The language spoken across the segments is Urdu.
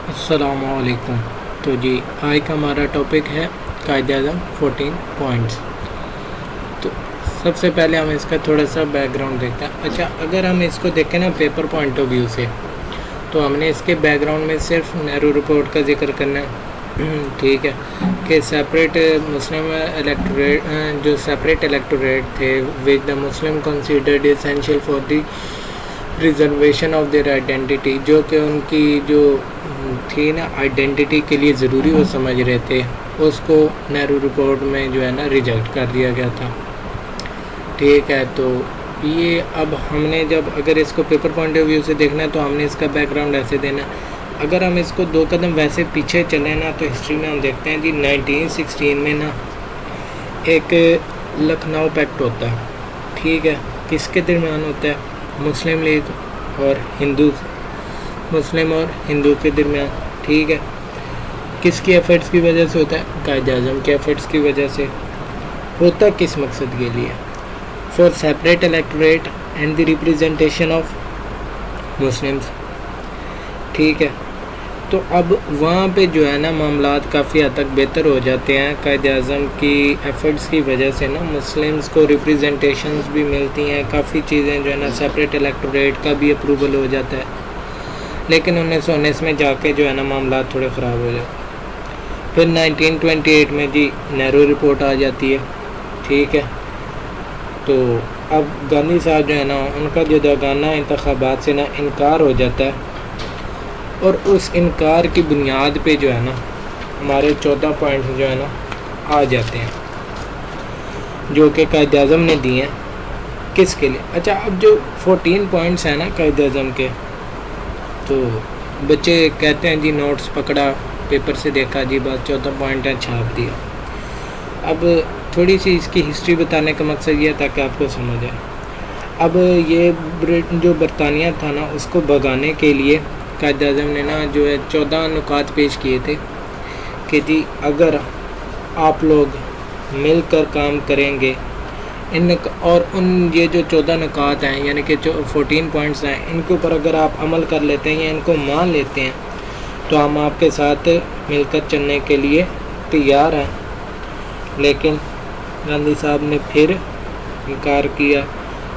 السلام علیکم۔ تو جی آج کا ہمارا ٹاپک ہے قائد اعظم 14 پوائنٹس۔ تو سب سے پہلے ہم اس کا تھوڑا سا بیک گراؤنڈ دیکھتے ہیں۔ اچھا، اگر ہم اس کو دیکھیں نا پیپر پوائنٹ آف ویو سے، تو ہم نے اس کے بیک گراؤنڈ میں صرف نہرو رپورٹ کا ذکر کرنا ہے، ٹھیک ہے، کہ سیپریٹ مسلم الیکٹوریٹ، جو سیپریٹ الیکٹوریٹ تھے which the Muslim considered essential for the preservation of their identity, جو کہ ان کی جو تھی نا آئیڈینٹی کے لیے ضروری وہ سمجھ رہے تھے، اس کو نہرو رپورٹ میں جو ہے نا ریجیکٹ کر دیا گیا تھا، ٹھیک ہے۔ تو یہ اب ہم نے جب اگر اس کو پیپر پوائنٹ آف ویو سے دیکھنا ہے تو ہم نے اس کا بیک گراؤنڈ ایسے دینا ہے۔ اگر ہم اس کو 2 قدم ویسے پیچھے چلیں نا تو ہسٹری میں ہم دیکھتے ہیں جی 1916 میں نا ایک لکھنؤ پیکٹ ہوتا ہے، ٹھیک ہے، کس کے درمیان ہوتا ہے؟ مسلم لیگ اور ہندو، مسلم اور ہندو کے درمیان، ٹھیک ہے۔ کس کی ایفرٹس کی وجہ سے ہوتا ہے؟ قائد اعظم کے ایفرٹس کی وجہ سے ہوتا۔ کس مقصد کے لیے؟ For separate electorate and the representation of Muslims, ٹھیک ہے۔ تو اب وہاں پہ جو ہے نا معاملات کافی حد تک بہتر ہو جاتے ہیں قائد اعظم کی ایفرٹس کی وجہ سے نا، مسلمس کو ریپریزنٹیشنز بھی ملتی ہیں، کافی چیزیں جو ہے نا سیپریٹ الیکٹوریٹ کا بھی اپروول ہو جاتا ہے۔ لیکن 1919 میں جا کے جو ہے نا معاملات تھوڑے خراب ہو جاتے ہیں۔ پھر 1928 میں جی نہرو رپورٹ آ جاتی ہے، ٹھیک ہے۔ تو اب گاندھی صاحب جو ہے نا ان کا جداگانہ انتخابات سے نا انکار ہو جاتا ہے، اور اس انکار کی بنیاد پہ جو ہے نا ہمارے 14 پوائنٹس جو ہے نا آ جاتے ہیں، جو کہ قائد اعظم نے دیے ہیں۔ کس کے لیے؟ اچھا، اب جو 14 پوائنٹس ہیں نا قائد اعظم کے، تو بچے کہتے ہیں جی نوٹس پکڑا، پیپر سے دیکھا، جی بات 14 پوائنٹ ہے، چھاپ دیا۔ اب تھوڑی سی اس کی ہسٹری بتانے کا مقصد یہ تھا کہ آپ کو سمجھ آئے۔ اب یہ جو برطانیہ تھا نا اس کو بھگانے کے لیے قائد اعظم نے نا جو ہے 14 نکات پیش کیے تھے کہ جی اگر آپ لوگ مل کر کام کریں گے اور یہ جو 14 نکات ہیں یعنی کہ 14 پوائنٹس ہیں، ان کے اوپر اگر آپ عمل کر لیتے ہیں یا ان کو مان لیتے ہیں تو ہم آپ کے ساتھ مل کر چلنے کے لیے تیار ہیں۔ لیکن گاندھی صاحب نے پھر انکار کیا،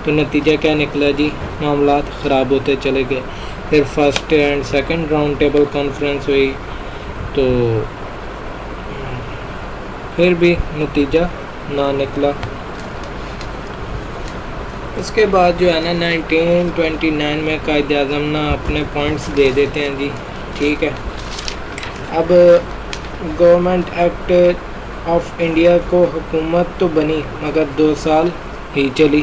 تو نتیجہ کیا نکلا جی؟ معاملات خراب ہوتے چلے گئے۔ پھر first and second round table conference ہوئی، تو پھر بھی نتیجہ نہ نکلا۔ اس کے بعد جو ہے نا 1929 میں قائد اعظم نا اپنے پوائنٹس دے دیتے ہیں جی، ٹھیک ہے۔ اب گورنمنٹ ایکٹ آف انڈیا کو حکومت تو بنی مگر 2 سال ہی چلی۔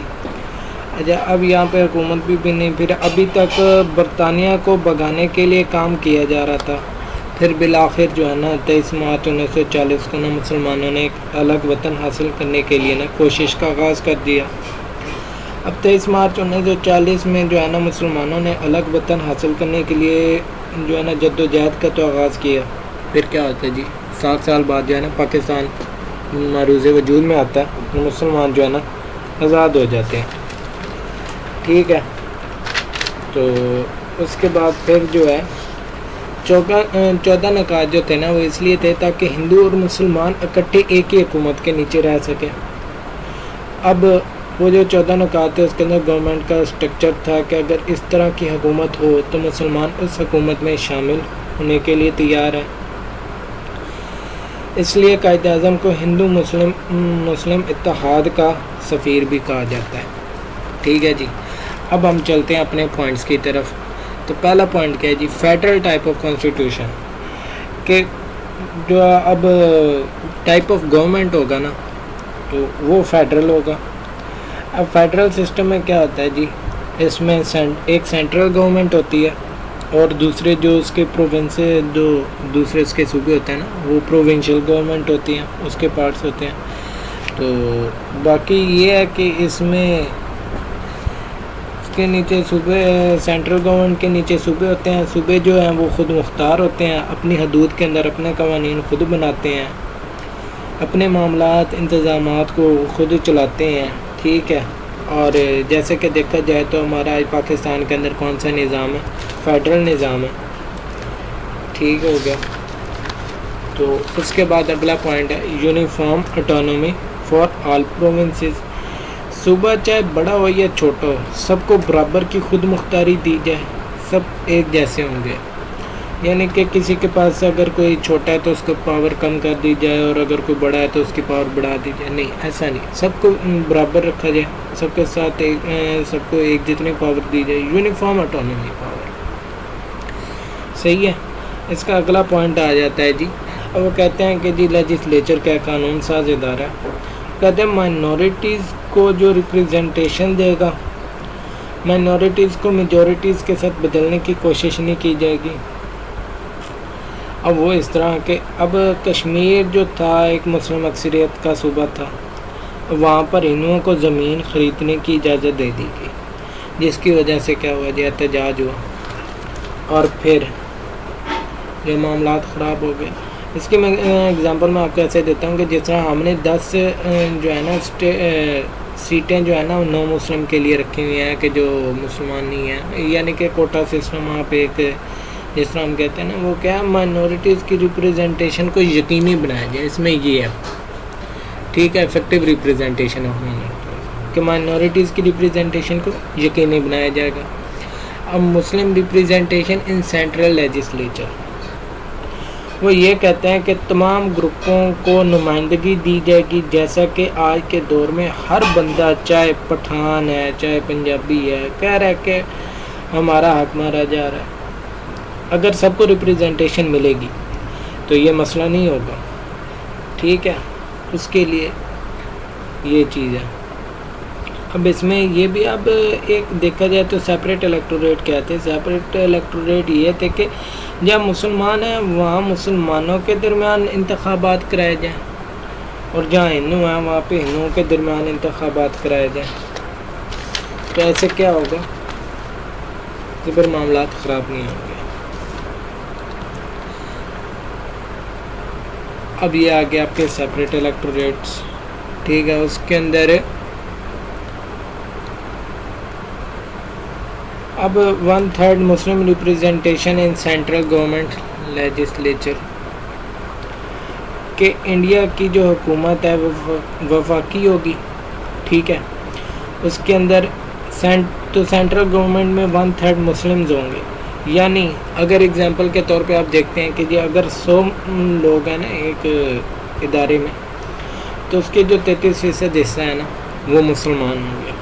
اچھا، اب یہاں پہ حکومت بھی نہیں، پھر ابھی تک برطانیہ کو بھگانے کے لیے کام کیا جا رہا تھا۔ پھر بالآخر جو ہے نا 23 مارچ 1940 کو نا مسلمانوں نے ایک الگ وطن حاصل کرنے کے لیے نا کوشش کا آغاز کر دیا۔ اب 23 مارچ 1940 میں جو ہے نا مسلمانوں نے الگ وطن حاصل کرنے کے لیے جو ہے نا جد و جہد کا تو آغاز کیا۔ پھر کیا ہوتا ہے جی؟ 7 سال بعد جو ہے نا پاکستان معروض وجود میں آتا ہے، مسلمان جو ہے نا آزاد ہو جاتے ہیں، ٹھیک ہے۔ تو اس کے بعد پھر جو ہے 14 نکات جو تھے نا وہ اس لیے تھے تاکہ ہندو اور مسلمان اکٹھے ایک ہی حکومت کے نیچے رہ سکیں۔ اب وہ جو 14 نکات تھے اس کے اندر گورنمنٹ کا اسٹرکچر تھا کہ اگر اس طرح کی حکومت ہو تو مسلمان اس حکومت میں شامل ہونے کے لیے تیار ہیں۔ اس لیے قائد اعظم کو ہندو مسلم اتحاد کا سفیر بھی کہا جاتا ہے، ٹھیک ہے جی۔ اب ہم چلتے ہیں اپنے پوائنٹس کی طرف۔ تو پہلا پوائنٹ کیا ہے جی؟ فیڈرل ٹائپ آف کانسٹیٹیوشن، کہ جو اب ٹائپ آف گورنمنٹ ہوگا نا تو وہ فیڈرل ہوگا۔ اب فیڈرل سسٹم میں کیا ہوتا ہے جی؟ اس میں ایک سینٹرل گورنمنٹ ہوتی ہے اور دوسرے جو اس کے پروونس، جو دوسرے اس کے صوبے ہوتے ہیں نا وہ پروونشل گورنمنٹ ہوتی ہیں، اس کے پارٹس ہوتے ہیں۔ تو باقی یہ ہے کہ اس میں اس کے نیچے صوبے، سینٹرل گورنمنٹ کے نیچے صوبے ہوتے ہیں۔ صوبے جو ہیں وہ خود مختار ہوتے ہیں، اپنی حدود کے اندر اپنے قوانین خود بناتے ہیں، اپنے معاملات انتظامات کو خود چلاتے ہیں، ٹھیک ہے۔ اور جیسے کہ دیکھا جائے تو ہمارا پاکستان کے اندر کون سا نظام ہے؟ فیڈرل نظام ہے، ٹھیک ہو گیا. تو اس کے بعد اگلا پوائنٹ ہے uniform autonomy for all provinces. صوبہ چاہے بڑا ہو یا چھوٹا ہو سب کو برابر کی خود مختاری دی جائے، سب ایک جیسے ہوں گے. یعنی کہ کسی کے پاس اگر کوئی چھوٹا ہے تو اس کو پاور کم کر دی جائے، اور اگر کوئی بڑا ہے تو اس کی پاور بڑھا دی جائے. نہیں، ایسا نہیں، سب کو برابر رکھا جائے، سب کے ساتھ سب کو ایک جتنی پاور دی جائے. یونیفارم اٹانومی پاور، صحیح ہے. اس کا اگلا پوائنٹ آ جاتا ہے جی. اور وہ کہتے ہیں کہ جی لیجسلیچر کیا قانون ساز ادارہ ہے. کہتے ہیں مائنورٹیز کو جو ریپریزنٹیشن دے گا، مائنورٹیز کو میجورٹیز کے ساتھ بدلنے کی کوشش نہیں کی جائے گی. اب وہ اس طرح کہ اب کشمیر جو تھا ایک مسلم اکثریت کا صوبہ تھا، وہاں پر ہندوؤں کو زمین خریدنے کی اجازت دے دی گئی، جس کی وجہ سے کیا ہوا جی، احتجاج ہوا اور پھر جو معاملات خراب ہو گئے. اس کی میں اگزامپل میں آپ کو ایسے دیتا ہوں کہ جس طرح ہم نے 10 جو ہے نا سیٹیں جو ہے نا 9 مسلم کے لیے رکھی ہوئی ہیں کہ جو مسلمان نہیں ہیں، یعنی کہ کوٹا سسٹم وہاں پہ ایک جس طرح ہم کہتے ہیں نا، وہ کیا مائنورٹیز کی ریپریزنٹیشن کو یقینی بنایا جائے. اس میں یہ ہے، ٹھیک ہے، افیکٹو ریپریزنٹیشن آف مائنورٹیز، کہ مائنورٹیز کی ریپریزنٹیشن کو یقینی بنایا جائے گا. اب مسلم ریپریزنٹیشن ان سینٹرل لیجسلیچر، وہ یہ کہتے ہیں کہ تمام گروپوں کو نمائندگی دی جائے گی، جیسا کہ آج کے دور میں ہر بندہ چاہے پٹھان ہے چاہے پنجابی ہے کہہ رہا ہے کہ ہمارا حق مارا جا رہا ہے. اگر سب کو ریپریزنٹیشن ملے گی تو یہ مسئلہ نہیں ہوگا. ٹھیک ہے، اس کے لیے یہ چیز ہے. اب اس میں یہ بھی اب ایک دیکھا جائے تو سیپریٹ الیکٹوریٹ کیا تھے. سیپریٹ الیکٹوریٹ یہ تھے کہ جہاں مسلمان ہیں وہاں مسلمانوں کے درمیان انتخابات کرائے جائیں، اور جہاں ہندو ہیں وہاں پہ ہندوؤں کے درمیان انتخابات کرائے جائیں. تو ایسے کیا ہوگا کہ پھر معاملات خراب نہیں ہوں گے. اب یہ آ گیا آپ کے سیپریٹ الیکٹوریٹس. ٹھیک ہے، اس کے اندر اب 1/3 Muslim representation in central government legislature, کہ انڈیا کی جو حکومت ہے وہ وفاقی ہوگی. ٹھیک ہے، اس کے اندر تو سینٹرل گورنمنٹ میں 1/3 مسلمز ہوں گے. یعنی اگر اگزامپل کے طور پہ آپ دیکھتے ہیں کہ جی اگر 100 لوگ ہیں نا ایک ادارے میں، تو اس کے جو 33% حصہ ہے نا وہ مسلمان ہوں گے.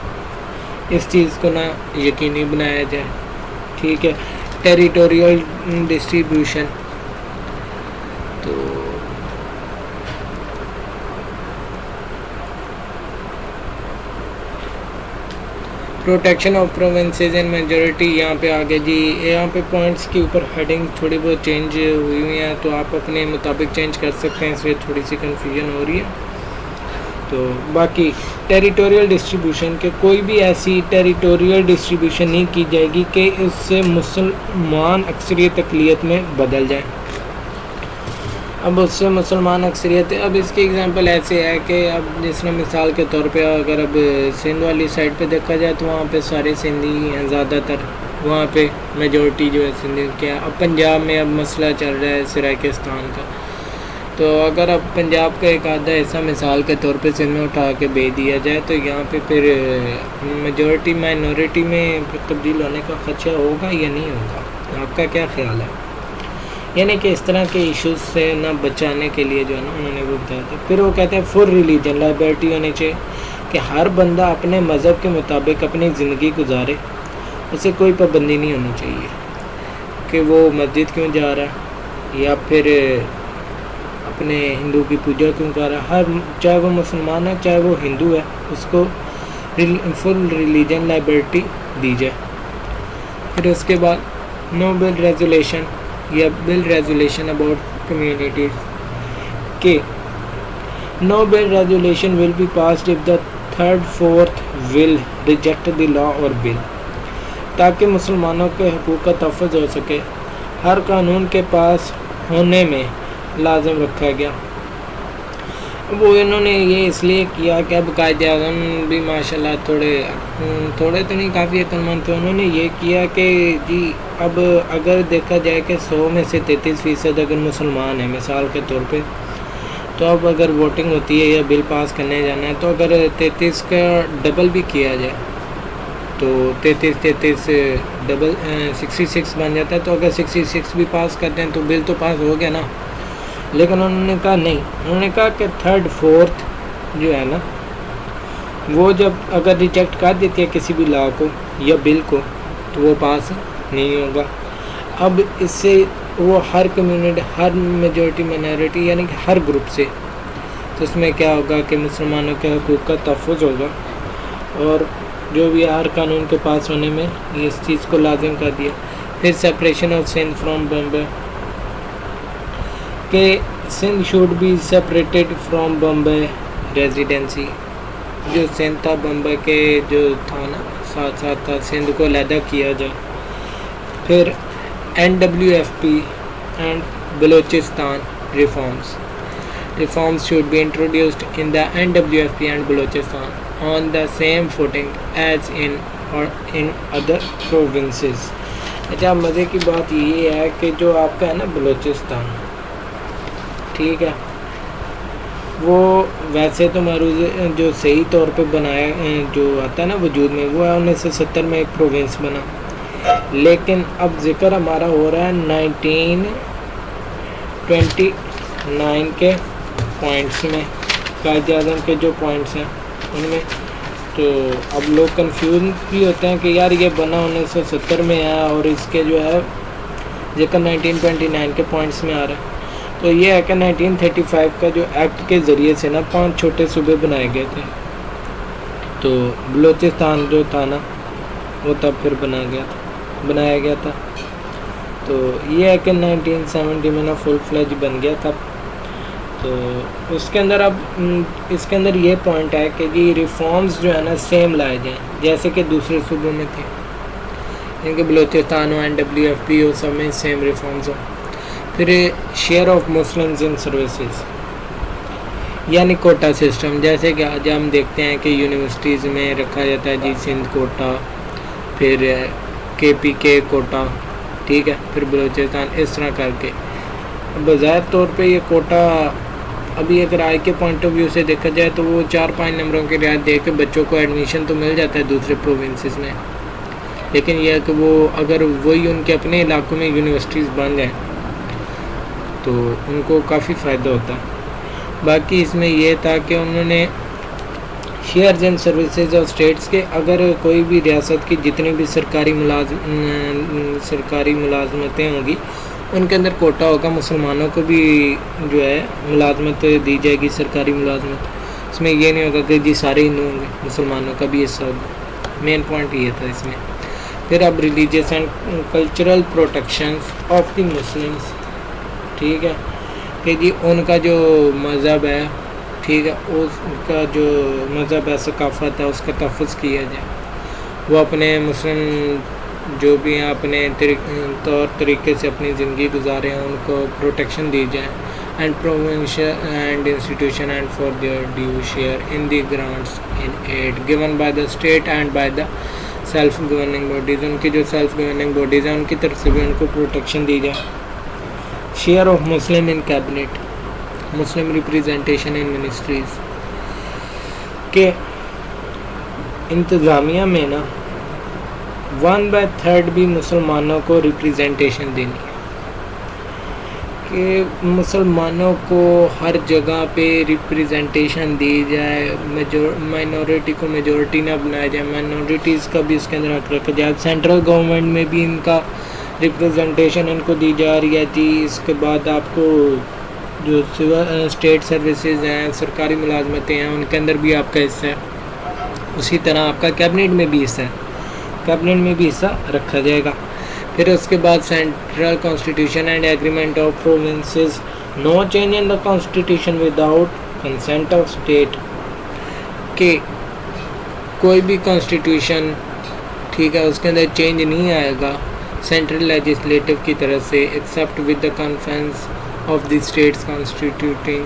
اس چیز کو نا یقینی بنایا جائے. ٹھیک ہے، ٹیریٹوریل ڈسٹریبیوشن، تو protection of provinces and majority. یہاں پہ آگے جی یہاں پہ پوائنٹس کے اوپر ہیڈنگ تھوڑی بہت چینج ہوئی ہیں، تو آپ اپنے مطابق چینج کر سکتے ہیں. اس میں تھوڑی سی کنفیوژن ہو رہی ہے. تو باقی ٹیریٹوریل ڈسٹریبیوشن کے کوئی بھی ایسی ٹیریٹوریل ڈسٹریبیوشن نہیں کی جائے گی کہ اس سے مسلمان اکثریت اقلیت میں بدل جائے. اب اس سے مسلمان اکثریت، اب اس کی اگزامپل ایسے ہے کہ اب جس طرح مثال کے طور پہ اگر اب سندھ والی سائڈ پہ دیکھا جائے تو وہاں پہ سارے سندھی ہیں زیادہ تر، وہاں پہ میجورٹی جو ہے سندھی کیا. اب پنجاب میں اب مسئلہ چل رہا ہے سرائکستان کا، تو اگر اب پنجاب کا ایک آدھا حصہ مثال کے طور پہ سندھ میں اٹھا کے بھیج دیا جائے تو یہاں پہ پھر میجورٹی مائنورٹی میں تبدیل ہونے کا خدشہ ہوگا یا نہیں ہوگا؟ آپ کا کیا خیال ہے؟ یعنی کہ اس طرح کے ایشوز سے نہ بچانے کے لیے جو ہے نا انہوں نے وہ بتایا تھا. پھر وہ کہتے ہیں فل ریلیجن لائبرٹی ہونی چاہیے، کہ ہر بندہ اپنے مذہب کے مطابق اپنی زندگی گزارے، اسے کوئی پابندی نہیں ہونی چاہیے کہ وہ مسجد کیوں جا رہا ہے یا پھر اپنے ہندو کی پوجا کیوں کر رہا ہے. ہر چاہے وہ مسلمان ہے چاہے وہ ہندو ہے، اس کو فل ریلیجن لائبرٹی دی جائے. پھر اس کے بعد نو بل ریزولیشن یا بل ریزولیشن اباؤٹ کمیونٹیز، کہ no bill resolution will be passed if the 3/4 will reject the law or bill, تاکہ مسلمانوں کے حقوق کا تحفظ ہو سکے. ہر قانون کے پاس ہونے میں لازم رکھا گیا. وہ انہوں نے یہ اس لیے کیا کہ اب قائد اعظم بھی ماشاءاللہ تھوڑے تو نہیں کافی عقل مند تھے. انہوں نے یہ کیا کہ جی اب اگر دیکھا جائے کہ 100 میں سے 33% اگر مسلمان ہیں مثال کے طور پہ، تو اب اگر ووٹنگ ہوتی ہے یا بل پاس کرنے جانا ہے تو اگر 33 کا ڈبل بھی کیا جائے تو 33 ڈبل 66 بن جاتا ہے. تو اگر 66 بھی پاس کرتے ہیں تو بل تو پاس ہو گیا نا. لیکن انہوں نے کہا نہیں، انہوں نے کہا کہ 3rd 4th جو ہے نا وہ جب اگر ریجیکٹ کر دیتی ہے کسی بھی لا کو یا بل کو تو وہ پاس نہیں ہوگا. اب اس سے وہ ہر کمیونٹی، ہر میجورٹی مائنورٹی یعنی کہ ہر گروپ سے، تو اس میں کیا ہوگا کہ مسلمانوں کے حقوق کا تحفظ ہوگا. اور جو بھی ہر قانون کے پاس ہونے میں یہ اس چیز کو لازم کر دیا. پھر separation of Sindh from Bombay, کہ Sindh should be separated from Bombay residency. جو سندھ تھا بمبے کے جو تھا نا ساتھ ساتھ تھا، سندھ کو علیحدہ کیا جائے. پھر NWFP and Balochistan reforms should be introduced in the NWFP and Balochistan on the same footing as in other provinces. اچھا مزے کی بات یہ ہے کہ جو آپ کا ہے نا بلوچستان، ٹھیک ہے، وہ ویسے تو معروض جو صحیح طور پہ بنایا جو آتا ہے نا وجود میں، وہ 1970 میں ایک پروونس بنا. لیکن اب ذکر ہمارا ہو رہا ہے 1929 کے پوائنٹس میں، قائد اعظم کے جو پوائنٹس ہیں ان میں. تو اب لوگ کنفیوز بھی ہوتے ہیں کہ یار یہ بنا 1970 میں ہے اور اس کے جو ہے ذکر 1929 کے پوائنٹس میں آ رہا ہے. تو یہ ہے کہ 1935 کا جو ایکٹ کے ذریعے سے نا 5 چھوٹے صوبے بنائے گئے تھے. تو بلوچستان جو تھا نا وہ تب پھر بنایا گیا تھا. تو یہ ہے کہ 1970 میں نا فل فلیج بن گیا تھا. تو اس کے اندر یہ پوائنٹ ہے کہ جی ریفارمز جو ہے نا سیم لائے جائیں جیسے کہ دوسرے صوبوں میں تھے، یعنی کہ بلوچستان ہو NWFP ہو سب میں سیم ریفارمز ہو. پھر share of Muslims in services یعنی کوٹا سسٹم، جیسے کہ آج ہم دیکھتے ہیں کہ یونیورسٹیز میں رکھا جاتا ہے جی سندھ کوٹا، پھر KPK کوٹا، ٹھیک ہے، پھر بلوچستان، اس طرح کر کے. بظاہر طور پہ یہ کوٹا ابھی اگر آئی کے پوائنٹ آف ویو سے دیکھا جائے تو وہ 4-5 نمبروں کی رعایت دے کے بچوں کو ایڈمیشن تو مل جاتا ہے دوسرے پروونسز میں. لیکن یہ ہے کہ وہ اگر وہی ان کے اپنے علاقوں میں یونیورسٹیز بن جائیں تو ان کو کافی فائدہ ہوتا ہے. باقی اس میں یہ تھا کہ انہوں نے shares and services of states کے اگر کوئی بھی ریاست کی جتنی بھی سرکاری ملازمتیں ہوں گی ان کے اندر کوٹا ہوگا. مسلمانوں کو بھی جو ہے ملازمت دی جائے گی، سرکاری ملازمت. اس میں یہ نہیں ہوگا کہ جی سارے ہندو ہوں گے، مسلمانوں کا بھی حصہ ہوگا. مین پوائنٹ یہ تھا اس میں. پھر اب religious and cultural protections of the Muslims, ٹھیک ہے، کہ جی ان کا جو مذہب ہے، ٹھیک ہے، اس کا جو مذہب ہے، ثقافت ہے، اس کا تحفظ کیا جائے. وہ اپنے مسلم جو بھی ہیں اپنے طور طریقے سے اپنی زندگی گزارے ہیں ان کو پروٹیکشن دی جائے. And provincial and institution and for their due share in the grants in aid given by the state and by the self governing bodies. ان کی جو سیلف گورننگ باڈیز ہیں ان کی طرف سے بھی ان کو پروٹیکشن دی جائے. Share of Muslim in cabinet, Muslim representation in ministries, کہ انتظامیہ میں نا 1/3 بھی مسلمانوں کو ریپریزنٹیشن دینی ہے، کہ مسلمانوں کو ہر جگہ پہ ریپریزنٹیشن دی جائے. مائنورٹی کو میجورٹی نہ بنایا جائے، مائنورٹیز کا بھی اس کے اندر حق رکھا جائے. سینٹرل گورنمنٹ میں بھی ان کا ریپریزنٹیشن ان کو دی جا رہی ہے جی. اس کے بعد آپ کو جو اسٹیٹ سروسز ہیں، سرکاری ملازمتیں ہیں، ان کے اندر بھی آپ کا حصہ ہے. اسی طرح آپ کا کیبنٹ میں بھی حصہ ہے، کیبنٹ میں بھی حصہ رکھا جائے گا. پھر اس کے بعد central constitution and agreement of provinces, no change in the constitution without consent of state, کہ کوئی بھی کانسٹیٹیوشن، ٹھیک ہے، اس کے اندر چینج نہیں آئے گا سینٹرل لیجسلیٹو کی طرف سے except with the conference of the states constituting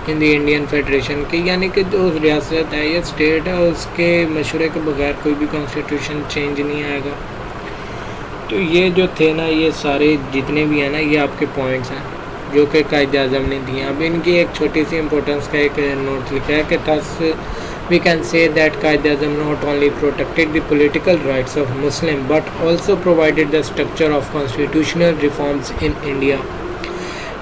in the Indian federation, کہ یعنی کہ جو ریاست ہے یا اسٹیٹ ہے اس کے مشورے کے بغیر کوئی بھی کانسٹیٹیوشن چینج نہیں آئے گا. تو یہ جو تھے نا یہ سارے جتنے بھی ہیں نا یہ آپ کے پوائنٹس ہیں جو کہ قائد اعظم نے دیے. اب ان کی ایک چھوٹی سی امپورٹنس کا ایک نوٹ لکھا ہے کہ thus we can say that Quaid Azam not only protected the political rights of Muslim but also provided the structure of constitutional reforms in India.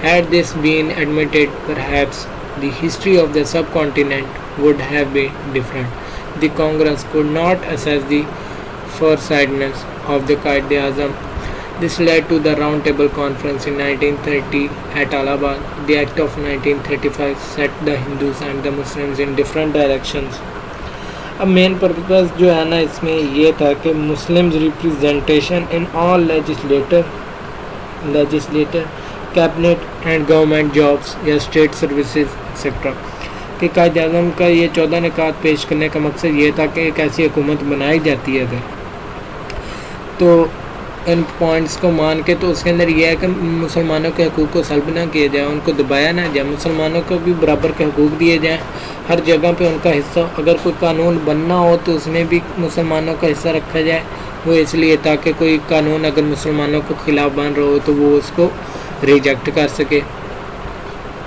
Had this been admitted, perhaps the history of the subcontinent would have been different. The Congress could not assess the foresightedness of the Qaid Azam. This led to the Round Table Conference in 1930 at Allahabad. The Act of 1935 set the Hindus and the Muslims in different directions. اب مین پرپز جو ہے نا اس میں یہ تھا کہ Muslims representation in all legislator cabinet and government jobs یا اسٹیٹ سروسز ایکسیٹرا کہ قائد اعظم کا یہ 14 نکات پیش کرنے کا مقصد یہ تھا کہ ایک ایسی حکومت بنائی جاتی ہے اگر تو ان پوائنٹس کو مان کے تو اس کے اندر یہ ہے کہ مسلمانوں کے حقوق کو سلب نہ کیا جائے, ان کو دبایا نہ جائے, مسلمانوں کو بھی برابر کے حقوق دیے جائیں, ہر جگہ پہ ان کا حصہ, اگر کوئی قانون بننا ہو تو اس میں بھی مسلمانوں کا حصہ رکھا جائے. وہ اس لیے تاکہ کوئی قانون اگر مسلمانوں کو خلاف بن رہا ہو تو وہ اس کو ریجیکٹ کر سکے.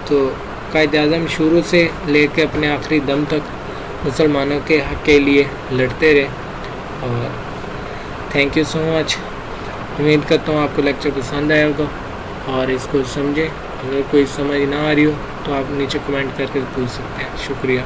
تو قائد اعظم شروع سے لے کے اپنے آخری دم تک مسلمانوں کے حق کے لیے لڑتے رہے. اور تھینک یو سو مچ. امید کرتا ہوں آپ کو لیکچر پسند آیا ہوگا اور اس کو سمجھیں. اگر کوئی سمجھ نہ آ رہی ہو تو آپ نیچے کمنٹ کر کے پوچھ سکتے ہیں. شکریہ.